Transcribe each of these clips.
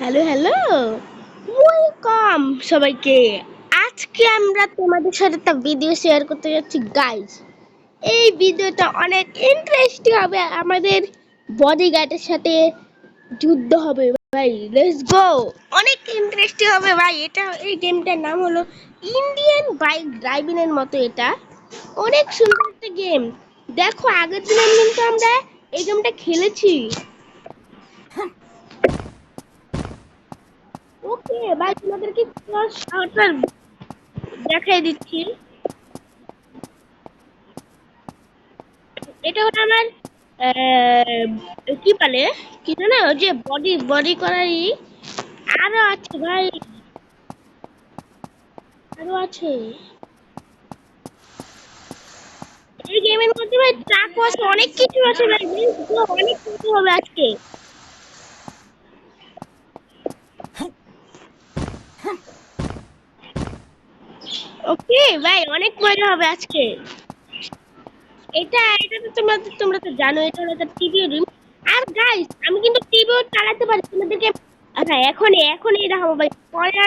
Hello hello, welcome সবাইকে। আজকে আমরা তোমাদের সাথে একটা ভিডিও শেয়ার করতে যাচ্ছি গাইস। এই ভিডিওটা অনেক ইন্টারেস্টিং হবে। আমাদের বডিগার্ডের সাথে যুদ্ধ হবে ভাই, লেটস গো। অনেক ইন্টারেস্টিং হবে ভাই। এই গেমটার নাম হলো ইন্ডিয়ান বাইক ড্রাইভিং এর মতো। এটা অনেক সুন্দর একটা গেম। দেখো, আগের দিন কিন্তু আমরা এই গেমটা খেলেছি। ওকে ভাই, তোমাদেরকে দেখাই দিচ্ছি। এটা হলো আমার কি বলে, কি জানো, ওই যে বডি বডি করারই আরো আছে ভাই, আরো আছে। এই গেমের মধ্যে ভাই ট্রাকও আছে, অনেক কিছু আছে ভাই। অনেক কিছু হবে আজকে। ওকে ভাই, অনেক মজা হবে আজকে। এটা তো তোমরা তো জানো, এটা হলো একটা টিভি রুম। আর গাইস, আমি কিন্তু টিভিও চালাতে পারি তোমাদেরকে। আচ্ছা, এখনই দেখাবো ভাই। পরে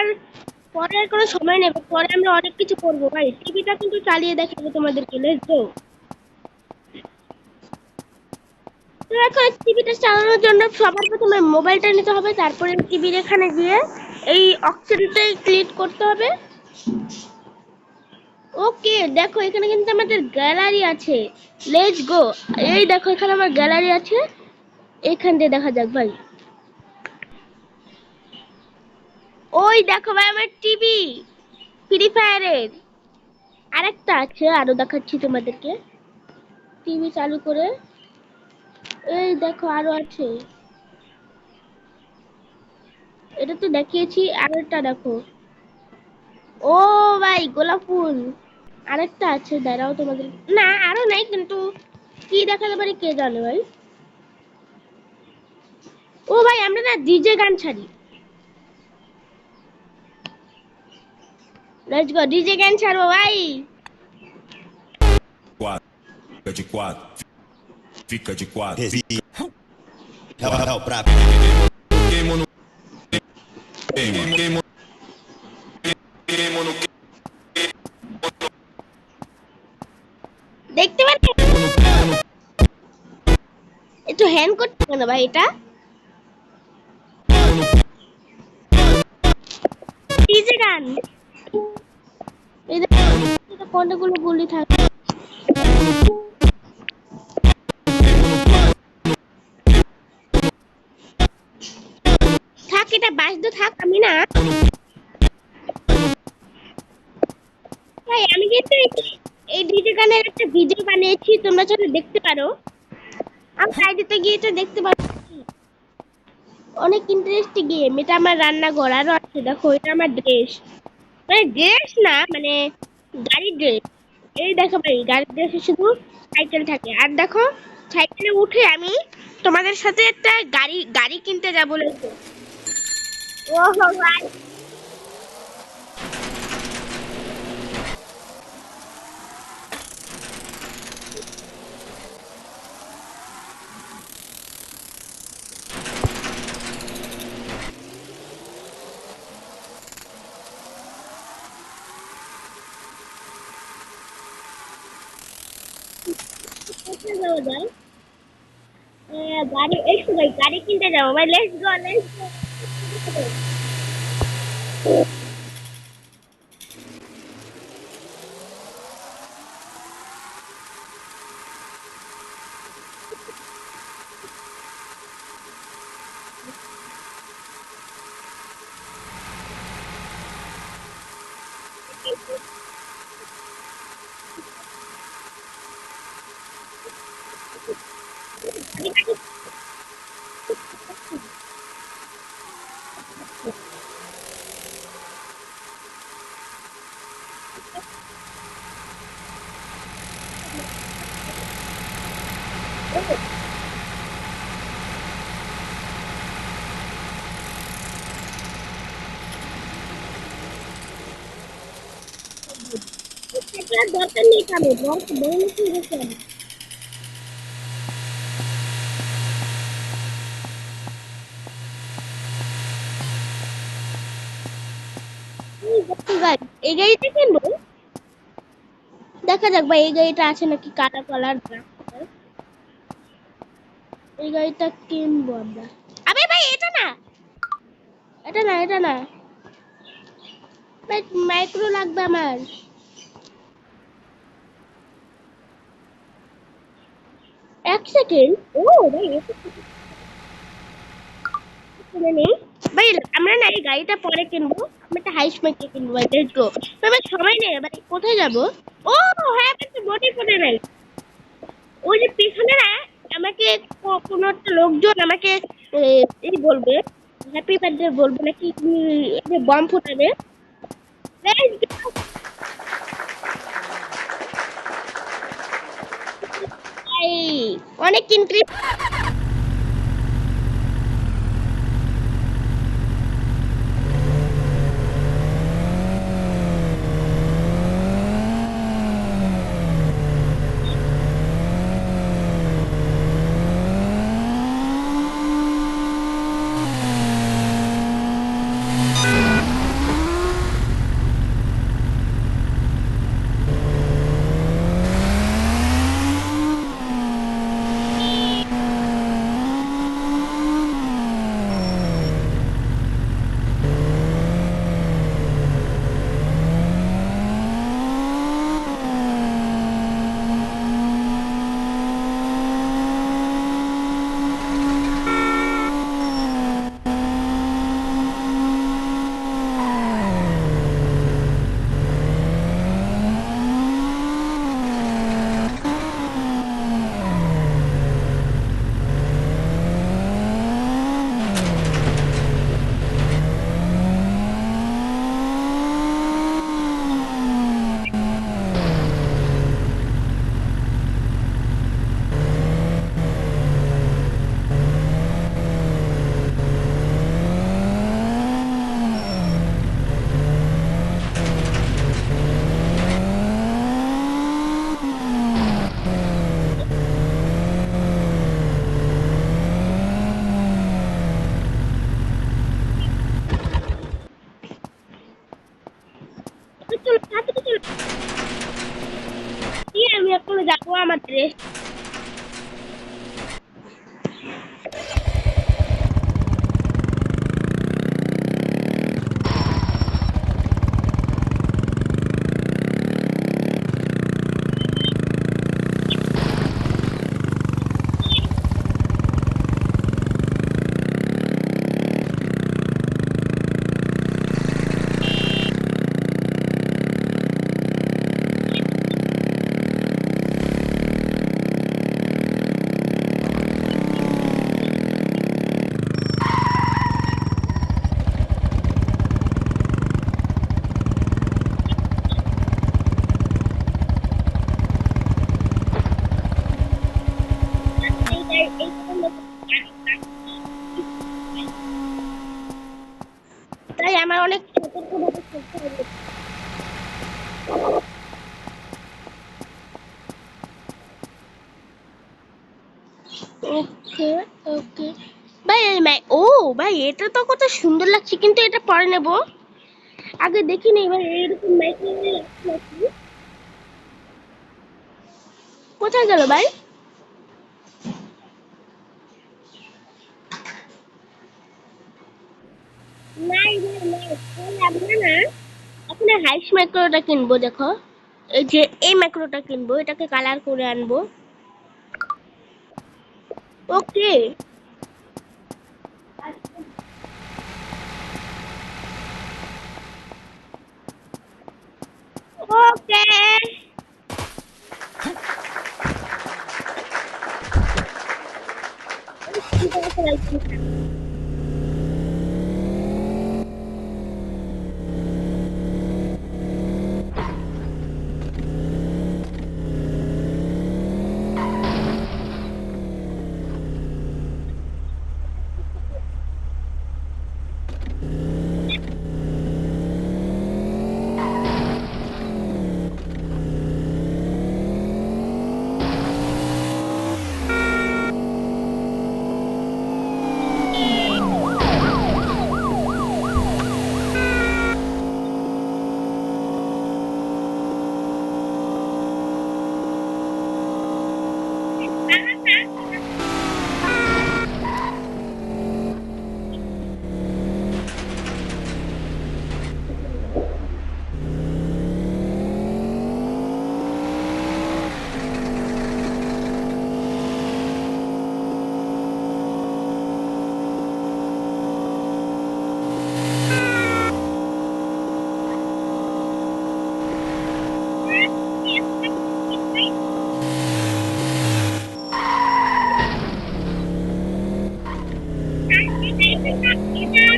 আর কোনো সময় নেই। পরে আমরা অনেক কিছু করবো ভাই। টিভিটা কিন্তু চালিয়ে দেখাবো তোমাদেরকে, লেটস গো। তো এখন টিভিটা চালানোর জন্য সবার প্রথমে মোবাইলটা নিতে হবে, তারপরে টিভির এখানে গিয়ে এই অপশনটাই ক্লিক করতে হবে। ওকে, দেখো এখানে কিন্তু আমাদের গ্যালারি আছে। Let's go. এই দেখো, এখানে আমার গ্যালারি আছে। এখান দিয়ে দেখা যাক ভাই। ওই দেখো ভাই, আমার টিভি ফ্রি ফায়ারের আরেকটা আছে, আরো দেখাচ্ছি তোমাদেরকে। টিভি চালু করে এই দেখো, আরো আছে। এটা তো দেখিয়েছি, আরেকটা দেখো। ও ভাই, গোলাপ ফুল আরেকটা আছে, দাঁড়াও তোমাদের। না, আরো নাই কিন্তু, কি দেখাতে পারি কে জানে ভাই। ও ভাই, আমরা না ডিজে গান ছাড়ি। লেটস গো, ডিজে গান ছাড়বো ভাই। Quatro, fica de quatro, fica de quatro. É o prato. Queimo no queimo no দেখতে পাচ্ছেন? একটু হ্যান্ড করতে কেন ভাই এটা? ডিজে গান। এই দেখো, কোনগুলো গুলি থাকে। থাক, এটা বাজতে থাক। আমি না ভাই, আমি কিন্তু এই ডিজে গানের একটা ভিডিও বানিয়েছি, তোমরা চাইলে দেখতে পারো। আমি আইডিতে গিয়ে এটা দেখতে পারো। অনেক ইন্টারেস্টিং গেম। এটা আমার রান্নাঘর, আরো আছে দেখো। এটা আমার ড্রেস, মানে ড্রেস না, মানে গাড়ির ড্রেস। এই দেখো ভাই, গাড়ির ড্রেসে শুধু সাইকেল থাকে। আর দেখো, সাইকেলে উঠে আমি তোমাদের সাথে একটা গাড়ি গাড়ি কিনতে যাবো। ও ভাই, কোথায় যাওয়া যায়? গাড়ি, এই তো ভাই, গাড়ি কিনতে যাবো ভাই। Let's go, let's go. দরকার নেই, কারো দরকার বড় হয়ে গেছে। গাইস, এই গাড়িটা কিনবো। দেখা যাক ভাই এই গাড়িটা আছে নাকি, কালা কালার ব্ল্যাক কালার। এই গাড়িটা কিনবো আমরা। আবে ভাই এটা না, এটা না, এটা না ভাই, মাইক্রো লাগবে আমার। এক সেকেন্ড। ও ভাই এটা কিনে নেই। ভাই আমরা না এই গাড়িটা পরে কিনবো, আমরা একটা হাইস মাইকে কিনবো ভাই, লেটস গো। ভাই সময় নেই ভাই, কোথায় যাবো? ও হ্যাঁ ভাই, তো বডি পড়ে নাই। ওই যে পিছনে না আমাকে কোনো একটা লোকজন আমাকে এই বলবে, হ্যাপি বার্থডে বলবে নাকি, এই যে বম ফুটাবে। Let's go! ভাই, অনেক ইন্টারেস্ট। চলো তাড়াতাড়ি চলো, আমি এখন যাবো আমার ড্রেস। তাই আমার অনেক সতর্কভাবে চলতে হবে। ওকে, ওকে ভাই। ও ভাই, এটা তো কত সুন্দর লাগছে, কিন্তু এটা পরে নেব। আগে দেখি নেই ভাই, এইরকম মাইক্রো নাকি। কোথায় গেল ভাই? নাই ভাই নাই, তাহলে আমরা না এখন হাইস মাইক্রোটা কিনবো। দেখো এই যে এই মাইক্রোটা কিনবো, এটাকে কালার করে আনবো। ওকে, ওকে।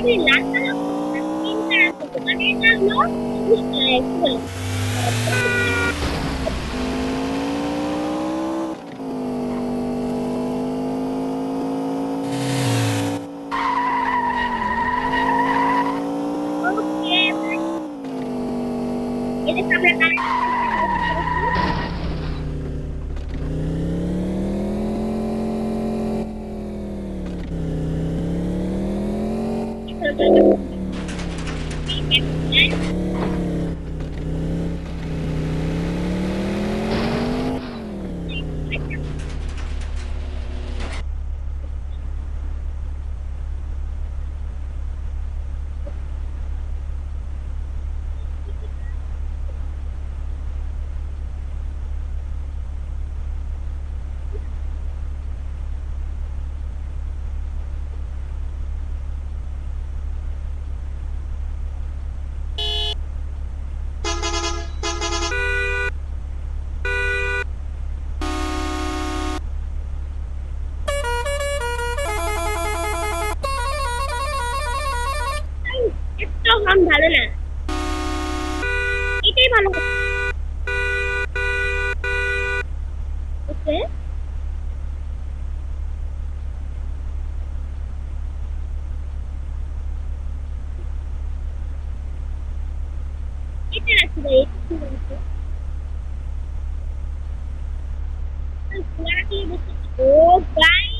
আমি লাল কালার তিন কালার করবো, মানে এটা হলো কি বলে ওকে এটা আমরা একটাও গান ভালো না, এটাই ভালো। ওকে এটা রাখি ভাই, এটা ঠিক আছে। ও গাইস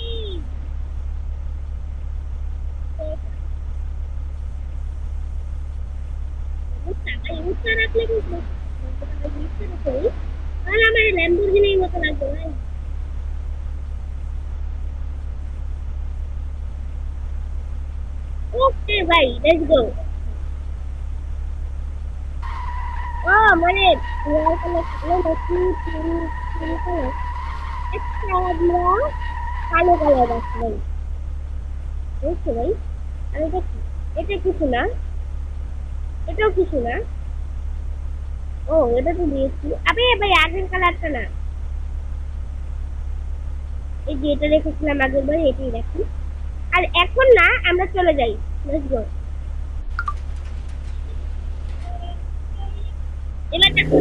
ইউজটা রাখলে কিন্তু তাহলে আমার ল্যাম্বরগিনির মতো লাগবে ভাই। ওকে ভাই লেটস গো। ও মানে লাল কালার কালো নাকি পিঙ্ক কালার, একটা আমরা কালো কালার আছে ভাই, বুঝছো ভাই? আর এটা কি? এটা কিছু না, এটাও কিছু না। ও এটা তো দিয়েছি, আবে ভাই আগের কালারটা না, এই যে এটা রেখেছিলাম আগের বার এটাই রাখি। আর এখন না আমরা চলে যাই, লেটস গো। এবার দেখো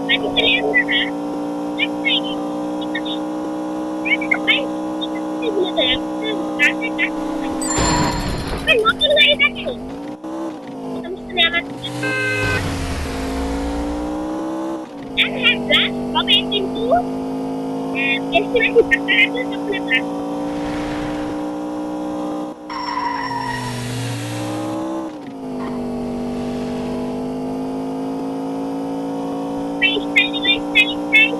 বাড়ি চলে আমরা না একটাই এখানে ভাই এখানে ভুলে যাই একটা কাছে কাছে ভাই নতুন গাড়ি থাকে সমস্যা নেই আমার। হ্যাঁ প্লাস হবে কিন্তু বেশি বেশি টাকা রাখলে তখন প্লাস স্টাইল স্টাইল স্টাইল।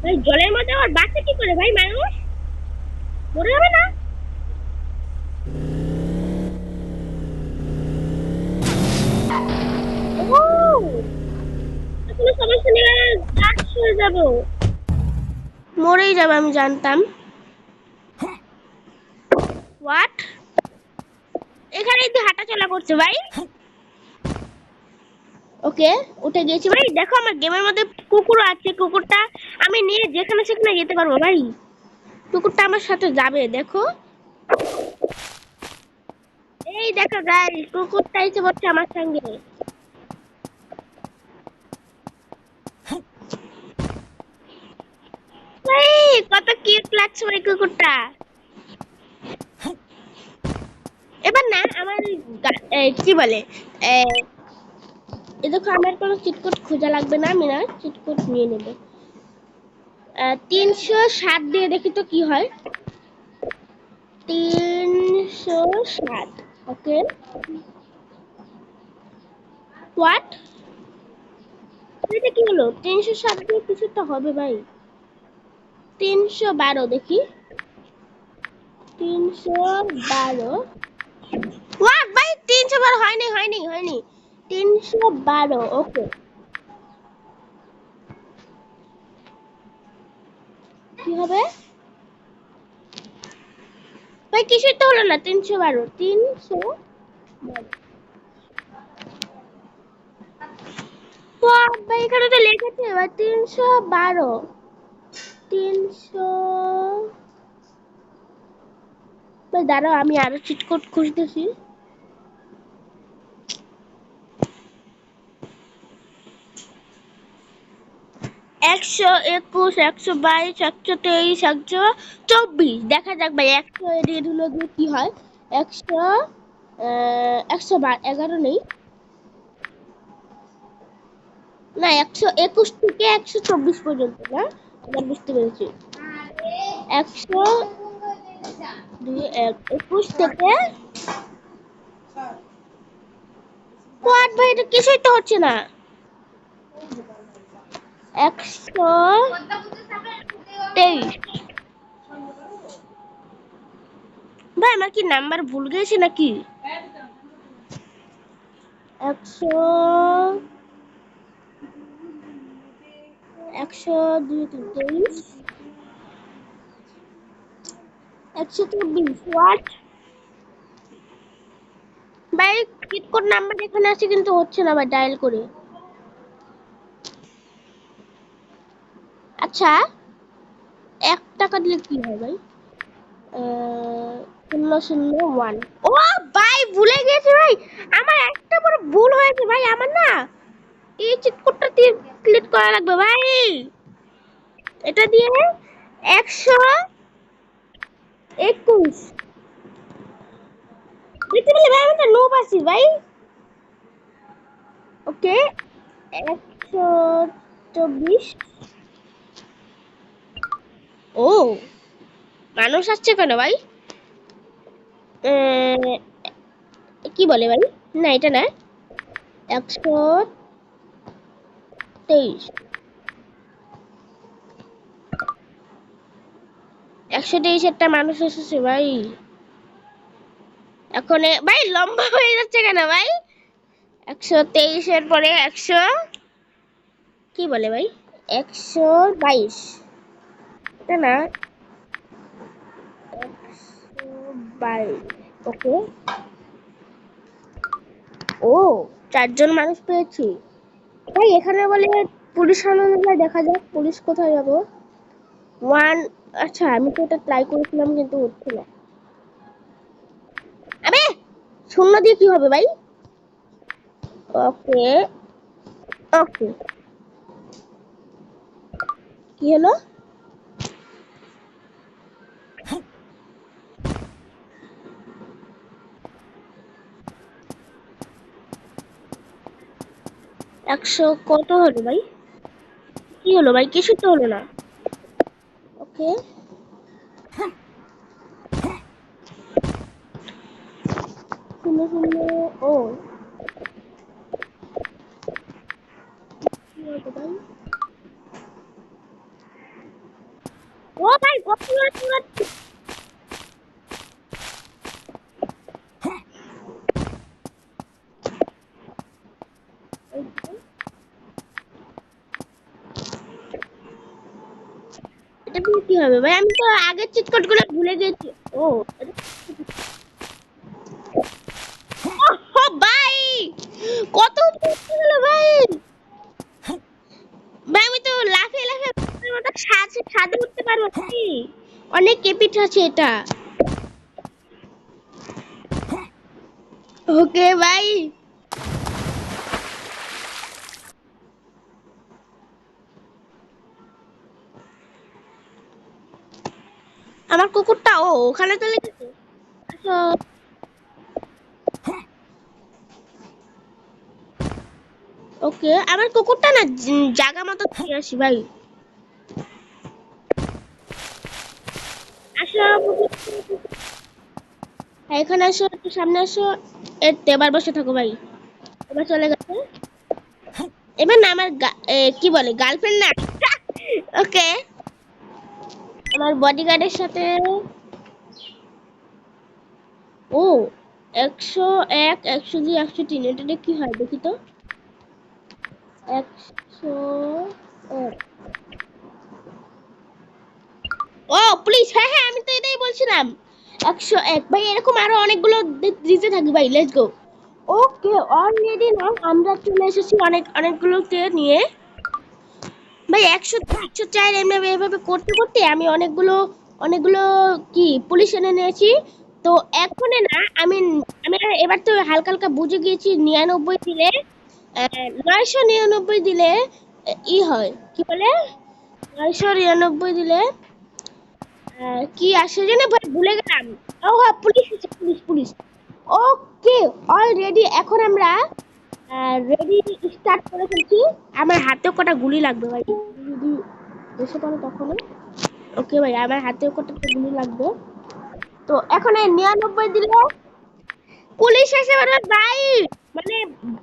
ভাই জলের মধ্যে আবার বাঁচে কি করে ভাই মানুষ, মরে যাবে না? ও কোনো সমস্যা নেই, গাছ হয়ে যাবো, মরেই যাবে আমি জানতাম। হোয়াট এখানেই তো হাঁটা চলা করছে ভাই। ওকে উঠে গেছি ভাই, দেখো আমার গেমের মধ্যে কুকুর আছে, কুকুরটা আমি নিয়ে যেখানে সেখানে যেতে পারবো ভাই, কুকুরটা আমার সাথে যাবে দেখো। এই দেখো গাইস কুকুরটা এসে বসছে আমার সঙ্গে। ভাই কত কিউট লাগছে ভাই কুকুরটা। এবার না আমার কি বলে এই দেখো আমার কোনো চিটকোট খোঁজা লাগবে না, আমি না চিটকোট নিয়ে নেব। 360 দিয়ে দেখি তো কি হয়। 360। ওকে, হোয়াট, এটা কি হলো? 360 দিয়ে কিছু তো হবে ভাই। 312 দেখি। 312। হোয়াট ভাই, 312 হয়নি হয়নি হয়নি। 312। ওকে, কি হবে ভাই? কিছুই তো হলো না। 312, 312। হোয়াট ভাই, এখানে তো লেখেছে ভাই 312। 300। ভাই দাঁড়াও, আমি আরো চিট কোড খুঁজতেছি। 121, 122, 123, 124। দেখা যাক ভাই, 100 এর হলো গিয়ে কি হয়। 100, 111 নেই না, 121 থেকে 124 পর্যন্ত না। এবার বুঝতে পেরেছি। 121 থেকে কোয়াড ভাই, এটা কিছুই তো হচ্ছে না। 123। ভাই আমার কি নাম্বার ভুল গেছে নাকি? 100, 123, 124। হোয়াট ভাই, চিট কোড নাম্বার এখানে আছে কিন্তু হচ্ছে না ভাই ডায়াল করে। আচ্ছা, 1 টাকা দিলে কি হয় ভাই? 001। ও ভাই, ভুলে গেছি ভাই। আমার একটা বড় ভুল হয়েছে ভাই। আমার না এই চিট কোডটা দিয়ে ক্লিক করা লাগবে ভাই। এটা দিয়ে 121 দেখতে পেলে ভাই, আমি তো লোভ আছি ভাই। ওকে, 124। ও, মানুষ আসছে কেন ভাই? আহ, কি বলে ভাই? না, এটা না। 123। 123 একটা মানুষ এসেছে ভাই। এখন ভাই লম্বা হয়ে যাচ্ছে কেন ভাই? 123-এর পরে 100, কি বলে ভাই? 122। এটা না, 122। ওকে। ও, 4 জন মানুষ পেয়েছি ভাই। এখানে বলে পুলিশ আনন্দে, দেখা যাক পুলিশ কোথায় যাবো। ওয়ান। আচ্ছা, আমি তো এটা ট্রাই করেছিলাম কিন্তু হচ্ছে না। আবে, শূন্য দিয়ে কি হবে ভাই? ওকে, ওকে, কি হলো? 100 কত হলো ভাই? কি হলো ভাই? কিছু তো হলো না। ওকে, শূন্য শূন্য। ও, কি হলো ভাই? ও ভাই, কত হলো? এটা দিয়ে কি হবে ভাই? আমি তো আগের চিট কোড গুলো ভুলে গেছি। ও, ও ভাই, কত হলো ভাই? ভাই আমি তো লাফিয়ে লাফিয়ে ছাদে উঠতে পারবো কি? অনেক কেপিট আছে এটা। ওকে ভাই। আমার কুকুরটা ওখানে চলে গেছে। আচ্ছা, ওকে, আমার কুকুরটা না জায়গা মতো দিয়ে আসি ভাই। আসো এখানে আসো, একটু সামনে আসো। এবার বসে থাকো ভাই। এবার চলে গেছে। এবার না আমার কি বলে গার্লফ্রেন্ড না। ওকে, আমার বডিগার্ডের সাথে। ও 101, 102, 103, এটা দিয়ে কি হয় দেখি তো। 101। ও পুলিশ, হ্যাঁ হ্যাঁ, আমি তো এটাই বলছিলাম। 101 ভাই, এরকম আরো অনেকগুলো দিতে থাকি ভাই, লেটস গো। ওকে, অলরেডি না আমরা চলে এসেছি অনেকগুলোতে নিয়ে। ভাই 100, 104 এমএম এভাবে করতে করতে আমি অনেকগুলো কি পুলিশ এনে নিয়েছি। তো এখন না আমি আমি এবার তো হালকা হালকা বুঝে গিয়েছি 99 দিলে 999 দিলে ই হয় কি বলে, 999 দিলে কি আসে জানে ভাই, ভুলে গেলাম। ও হ্যাঁ, পুলিশ আছে, পুলিশ পুলিশ। ওকে, অলরেডি এখন আমরা রেডি স্টার্ট করে ফেলছি। আমার হাতেও কটা গুলি লাগবে ভাই, যদি এসে পড়ে তখন। ওকে ভাই, আমার হাতেও কটা গুলি লাগবে। তো এখন এই 99 দিলে পুলিশ এসে বলবে ভাই, মানে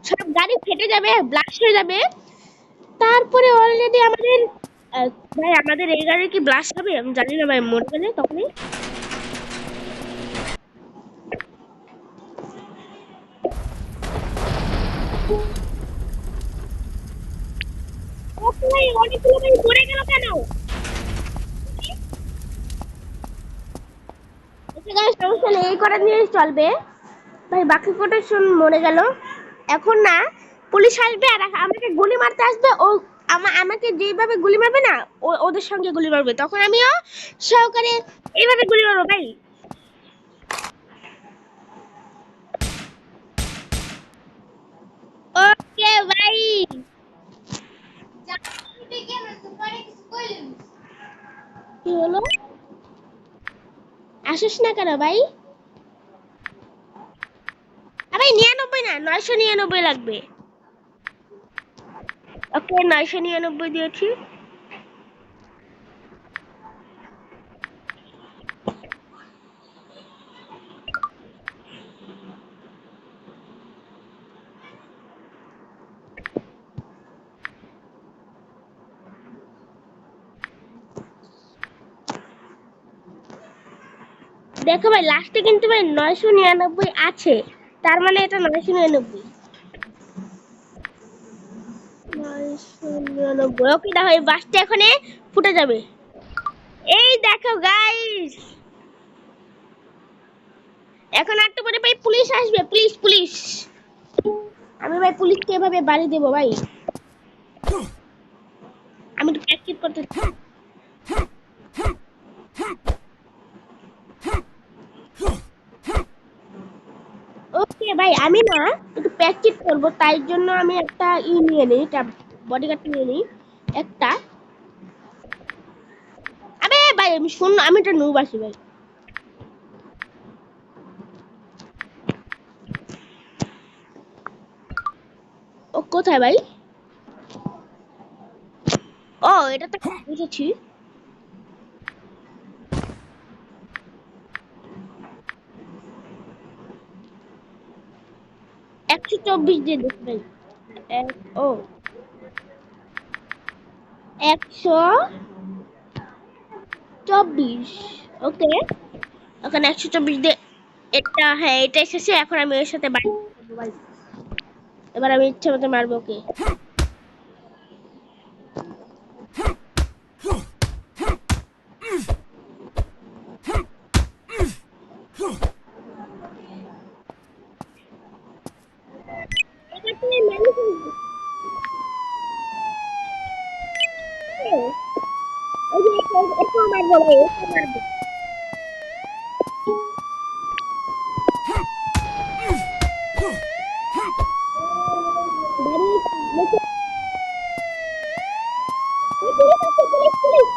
সব গাড়ি ফেটে যাবে, ব্লাস্ট হয়ে যাবে। তারপরে অলরেডি আমাদের আহ, ভাই আমাদের এই গাড়ি কি ব্লাস্ট হবে আমি জানি না ভাই, মরে গেলে তখনই। ওকে ভাই, অনেকগুলো ভাই মরে গেল কেন? ওকে গাইস, সমস্যা নেই, এই কটা নিয়ে চলবে। ভাই বাকি কটা মরে গেল। এখন না পুলিশ আসবে আর আমাকে গুলি মারতে আসবে। ও আমাকে যেভাবে গুলি মারবে না, ওদের সঙ্গে গুলি মারবে, তখন আমিও সহকারে এইভাবে গুলি মারবো ভাই। ওকে ভাই, কি হলো? আসিস না কেন ভাই? ভাই 99 না, 999 লাগবে। ওকে, 999 দিয়েছি। দেখো ভাই, লাস্টে কিন্তু ভাই 999 আছে, তার মানে এটা 999। 999, ওকে দেখো এই বাসটা এখানে ফুটে যাবে। এই দেখো গাইস, এখন একটু পরে ভাই পুলিশ আসবে, পুলিশ পুলিশ। আমি ভাই পুলিশকে এভাবে বাড়ি দেবো ভাই। আমি তো প্র্যাকটিস করতে। ওকে ভাই, আমি না একটু প্র্যাকটিস করবো, তাই জন্য আমি একটা নিয়ে নিই, একটা বডিগার্ড নিয়ে নিই একটা। আবে ভাই আমি শুন, আমি একটা নুব আছি ভাই। ও কোথায় ভাই? ও এটা তো বুঝেছি। 124 দিয়ে দেখি ভাই। ও 124। ওকে, ওখানে 124 দিয়ে এটা, হ্যাঁ এটা এসেছে। এখন আমি এর সাথে বাড়ি করবো ভাই। এবার আমি ইচ্ছা মতো মারবো ওকে। এবার তুমি মানুষ আসবে। ওই যে এটা মারবো ভাই, এটা মারবো। বাড়ি পুলিশ আছে, পুলিশ পুলিশ।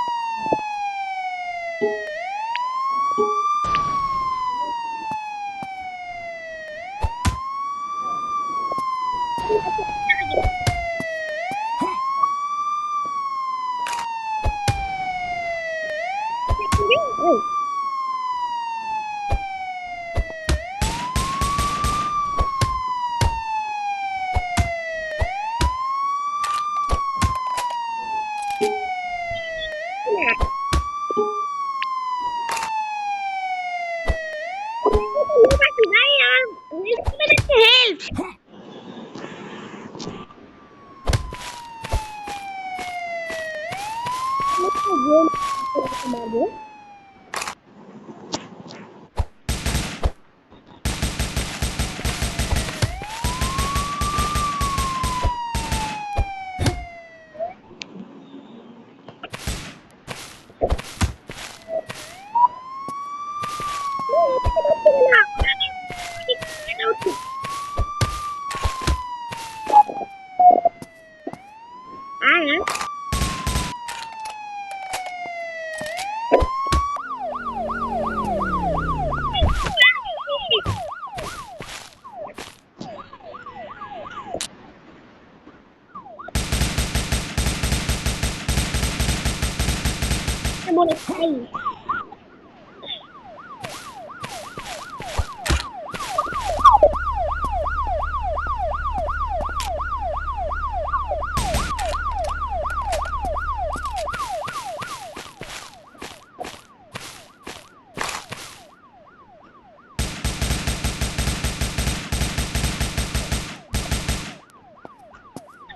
মারবো। মনে খাই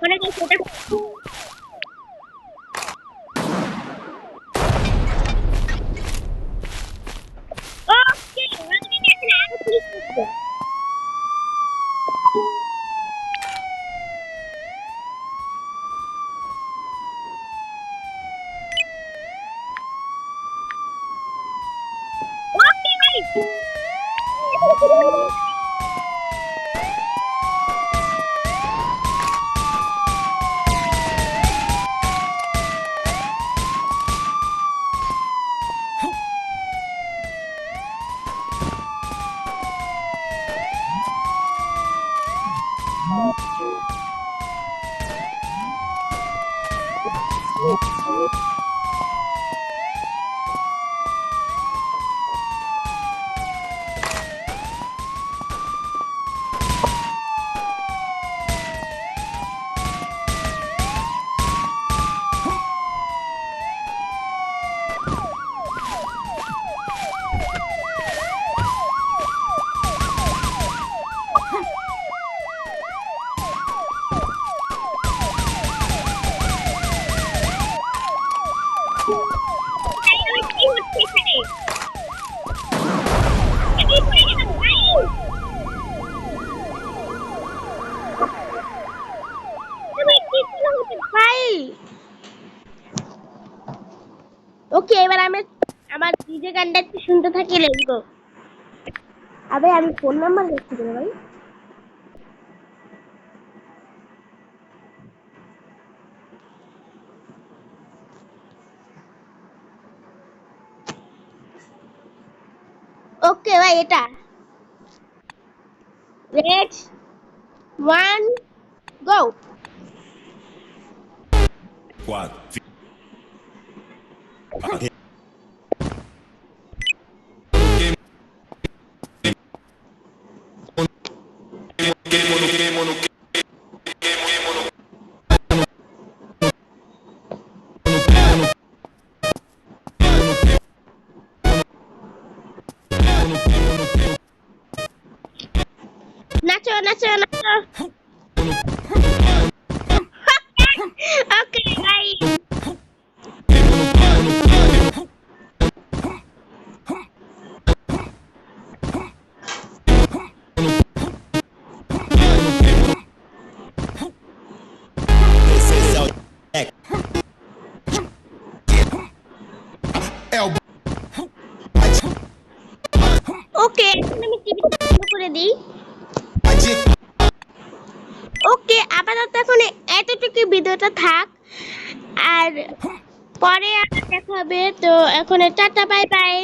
অনেক ওটা ওকে আমি এখন আরো পুলিশ করবো। ওকে ভাই কি হচ্ছে এখানে আমি পড়ে গেলাম ভাই ভাই কি হচ্ছে ভাই ওকে এবার আমি আমার ডিজে গানটা একটু শুনতে থাকি লেটস গো আবে আমি ফোন নাম্বার লিখছি রে ভাই ওকে ভাই এটা লেটস 1 গো 4. নাচো নাচো নাচো ওকে ভাই Esse é o Jack. É o ওকে এখন আমি টিভি বন্ধ করে দিই Bate. ওকে আপাতত এখন এতটুকু ভিডিওটা থাক আর পরে আবার দেখা হবে তো এখন টাটা বাই বাই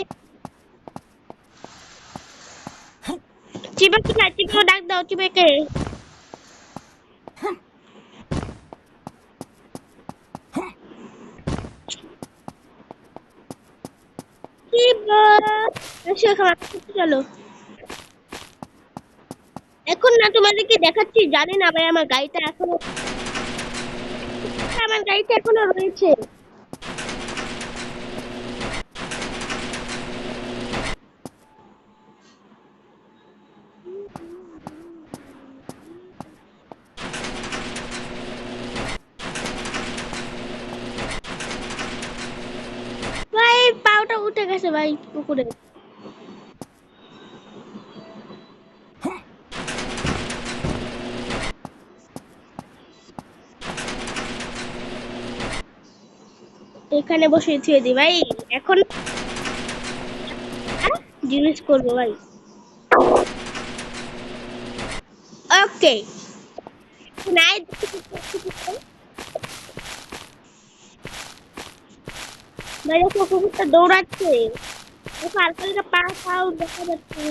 চিবা কি না চিবা ডাক দাও চিবাকে চিবা এসো এখন চলো এখন না তোমাদেরকে দেখাচ্ছি জানি না ভাই আমার গাড়িটা এখনো রয়েছে ওটা উঠে গেছে ভাই পুকুরে। এখানে বসে থুয়ে দি ভাই। এখন জিনিস করবো ভাই। ওকে, নাই ভাই কুকুরটা দৌড়াচ্ছে, হালকা পা পাও দেখা যাচ্ছে।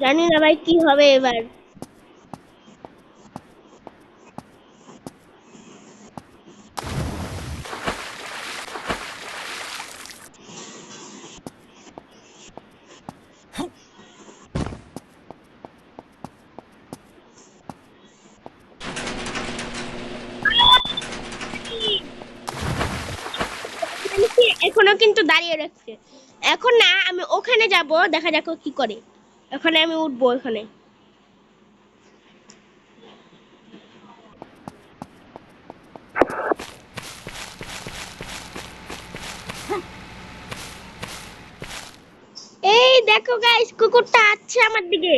জানি না ভাই কি হবে এবার। এখনো কিন্তু দাঁড়িয়ে রাখছে। এখন না আমি ওখানে যাব, দেখা যাক ও কি করে। ওখানে আমি উঠবো ওখানে। এই দেখো গাইস, কুকুরটা আসছে আমার দিকে।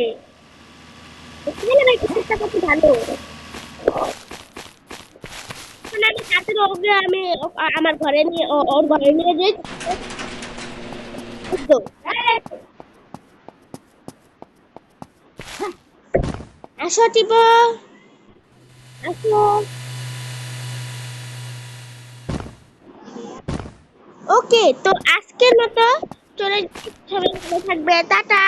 বুঝলে ভাই কুকুরটা কত ভালো। এখন আমি তাড়াতাড়ি ওকে আমি আমার ঘরে নিয়ে ওর ঘরে নিয়ে যাই। বুঝছো? আসো টিপো, আসো। ওকে, তো আজকের মতো চলে যাচ্ছি। সবাই ভালো থাকবে, টাটা।